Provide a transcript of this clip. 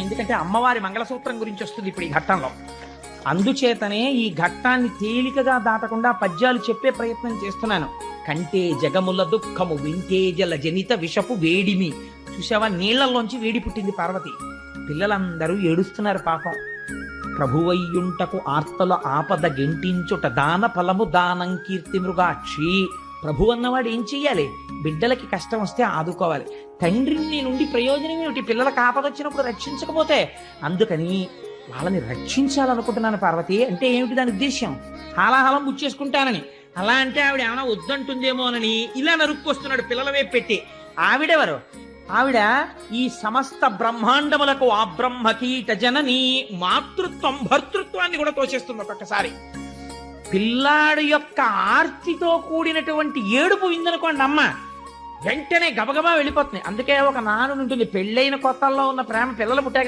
ఎందుకంటే అమ్మవారి మంగళసూత్రం గురించి వస్తుంది ఇప్పుడు ఈ ఘట్టంలో. అందుచేతనే ఈ ఘట్టాన్ని తేలికగా దాటకుండా పద్యాలు చెప్పే ప్రయత్నం చేస్తున్నాను. కంటే జగముల దుఃఖము వింటే జల జనిత విషపు వేడిమి. చూసావా, నీళ్లలోంచి వేడి పుట్టింది పార్వతి. పిల్లలందరూ ఏడుస్తున్నారు పాపం. ప్రభువయ్యుంటకు ఆర్తల ఆపద గెంటించుట దాన ఫలము దానం కీర్తి మృగాక్షి. ప్రభు అన్నవాడు ఏం చెయ్యాలి? బిడ్డలకి కష్టం వస్తే ఆదుకోవాలి. తండ్రిని నుండి ప్రయోజనం ఏమిటి? పిల్లలకు ఆపద వచ్చినప్పుడు రక్షించకపోతే. అందుకని వాళ్ళని రక్షించాలనుకుంటున్నాను పార్వతి. అంటే ఏమిటి దాని ఉద్దేశ్యం? హాలాహలం బుచ్చేసుకుంటానని. అలా అంటే ఆవిడ ఏమైనా వద్దంటుందేమోనని ఇలా నరుక్కొస్తున్నాడు పిల్లల వైపు పెట్టి. ఆవిడెవరు? ఆవిడ ఈ సమస్త బ్రహ్మాండములకు ఆ బ్రహ్మకీట జనని. మాతృత్వం భర్తృత్వాన్ని కూడా తోచేస్తుంది ఒక్కొక్కసారి. పిల్లాడు యొక్క ఆర్తితో కూడినటువంటి ఏడుపు విందనుకోండి అమ్మ, వెంటనే గబగబా వెళ్ళిపోతుంది. అందుకే ఒక నానుడు ఉంటుంది, పెళ్ళైన కొత్తల్లో ఉన్న ప్రేమ పిల్లలు పుట్టాక